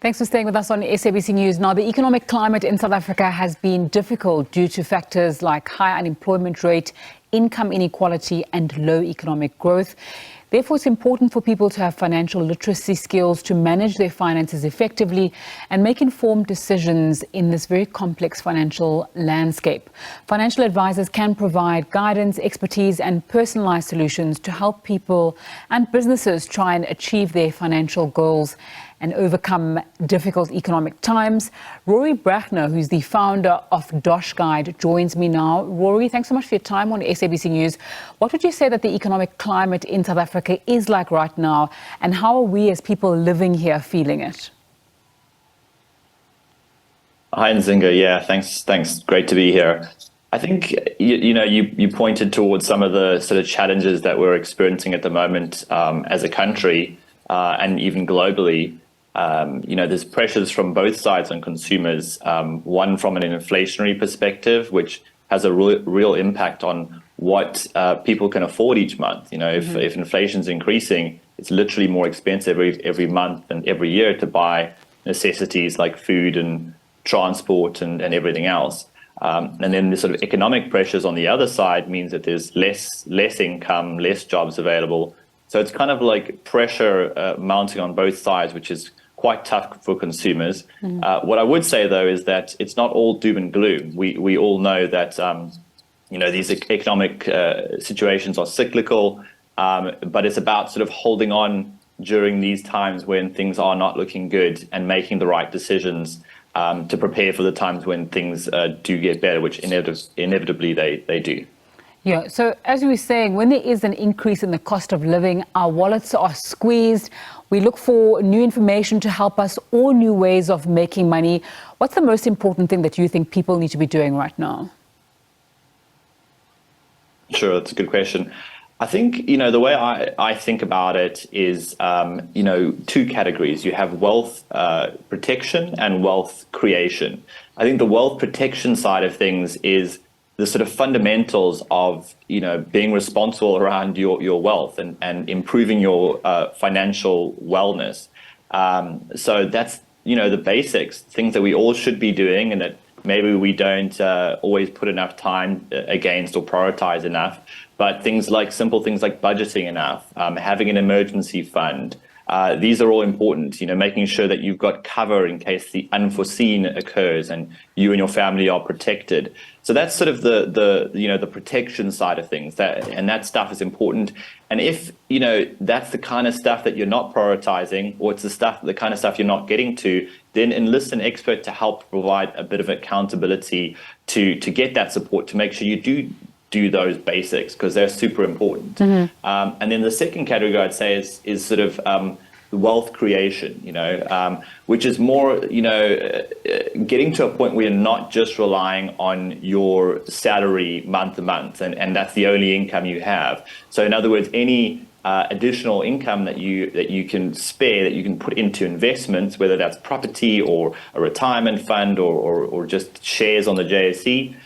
Thanks for staying with us on SABC News. Now, the economic climate in South Africa has been difficult due to factors like high unemployment rate, income inequality and low economic growth. Therefore, it's important for people to have financial literacy skills to manage their finances effectively and make informed decisions in this very complex financial landscape. Financial advisors can provide guidance, expertise and personalized solutions to help people and businesses try and achieve their financial goals and overcome difficult economic times. Rory Brachner, who's the founder of DoshGuide, joins me now. Rory, thanks so much for your time on SABC News. What would you say that the economic climate in South Africa is like right now, and how are we as people living here feeling it? Hi, Nzinga. Yeah, thanks. Great to be here. I think, you pointed towards some of the sort of challenges that we're experiencing at the moment as a country and even globally. There's pressures from both sides on consumers, one from an inflationary perspective, which has a real impact on what people can afford each month. If inflation's increasing, it's literally more expensive every month and every year to buy necessities like food and transport and everything else. And then the sort of economic pressures on the other side means that there's less income, less jobs available. So it's kind of like pressure mounting on both sides, which is quite tough for consumers. What I would say, though, is that it's not all doom and gloom. We all know that, these economic situations are cyclical, but it's about sort of holding on during these times when things are not looking good and making the right decisions to prepare for the times when things do get better, which inevitably they do. Yeah, so as we were saying, when there is an increase in the cost of living, our wallets are squeezed. We look for new information to help us, or new ways of making money. What's the most important thing that you think people need to be doing right now? Sure, that's a good question. I think, the way I think about it is, two categories. You have wealth protection and wealth creation. I think the wealth protection side of things is the sort of fundamentals of, being responsible around your wealth and improving your financial wellness. So that's, the basics, things that we all should be doing and that maybe we don't always put enough time against or prioritize enough. But simple things like budgeting enough, having an emergency fund. These are all important, making sure that you've got cover in case the unforeseen occurs and you and your family are protected. So that's sort of the protection side of things, and that stuff is important. And if, that's the kind of stuff that you're not prioritizing, or it's the kind of stuff you're not getting to, then enlist an expert to help provide a bit of accountability to get that support, to make sure you do those basics, because they're super important. And then the second category I'd say is sort of wealth creation, which is more, getting to a point where you're not just relying on your salary month to month, and that's the only income you have. So in other words, any additional income that you can spare, that you can put into investments, whether that's property or a retirement fund or just shares on the JSE,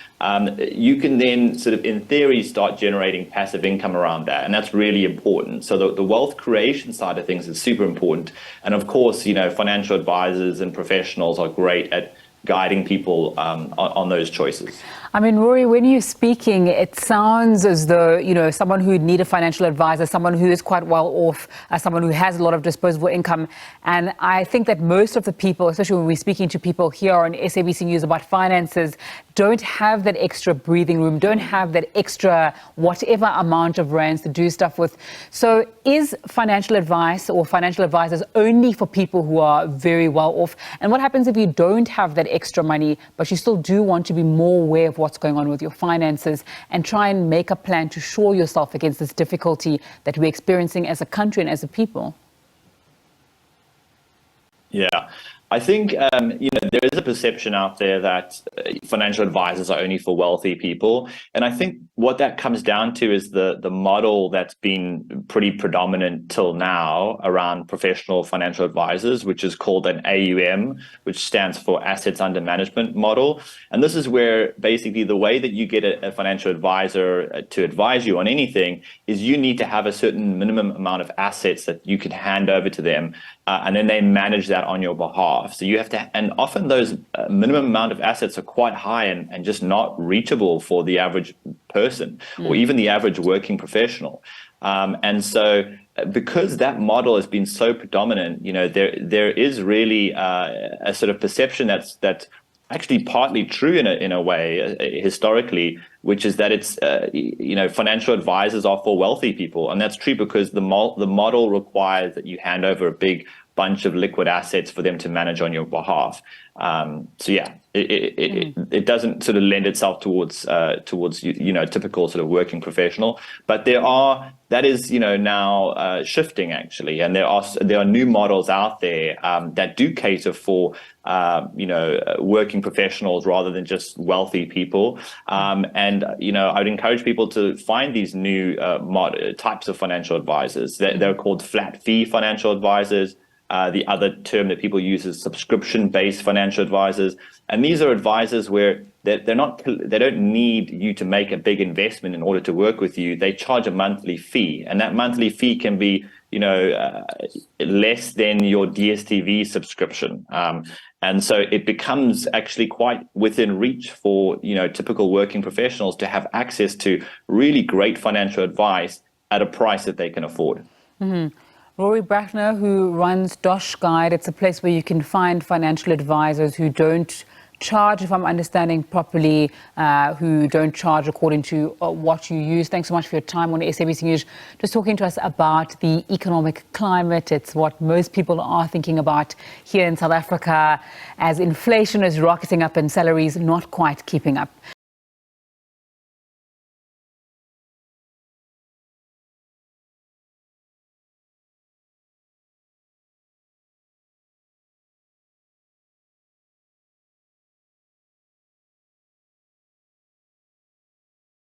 you can then sort of, in theory, start generating passive income around that. And that's really important. So the wealth creation side of things is super important. And of course, financial advisors and professionals are great at guiding people on those choices. I mean, Rory, when you're speaking, it sounds as though, someone who would need a financial advisor, someone who is quite well off, someone who has a lot of disposable income. And I think that most of the people, especially when we're speaking to people here on SABC News about finances, don't have that extra breathing room, don't have that extra whatever amount of rands to do stuff with. So is financial advice or financial advisors only for people who are very well off? And what happens if you don't have that extra money, but you still do want to be more aware of what's going on with your finances and try and make a plan to shore yourself against this difficulty that we're experiencing as a country and as a people? Yeah, I think, there is a perception out there that financial advisors are only for wealthy people. And I think what that comes down to is the model that's been pretty predominant till now around professional financial advisors, which is called an AUM, which stands for Assets Under Management model. And this is where basically the way that you get a financial advisor to advise you on anything is you need to have a certain minimum amount of assets that you can hand over to them, and then they manage that on your behalf. behalf. So you have to, and often those minimum amount of assets are quite high and just not reachable for the average person or even the average working professional. And so because that model has been so predominant, there is really a sort of perception that's actually partly true in a way historically, which is that it's financial advisors are for wealthy people, and that's true because the model requires that you hand over a big bunch of liquid assets for them to manage on your behalf. It doesn't sort of lend itself towards typical sort of working professional, but that is now shifting actually, and there are new models out there that do cater for working professionals rather than just wealthy people. And I would encourage people to find these new types of financial advisors. They're called flat fee financial advisors. The other term that people use is subscription-based financial advisors, and these are advisors where they don't need you to make a big investment in order to work with you. They charge a monthly fee, and that monthly fee can be less than your DSTV subscription, and so it becomes actually quite within reach for typical working professionals to have access to really great financial advice at a price that they can afford. Mm-hmm. Rory Brachner, who runs DoshGuide, it's a place where you can find financial advisors who don't charge, if I'm understanding properly, who don't charge according to what you use. Thanks so much for your time on SABC News, just talking to us about the economic climate. It's what most people are thinking about here in South Africa as inflation is rocketing up and salaries not quite keeping up.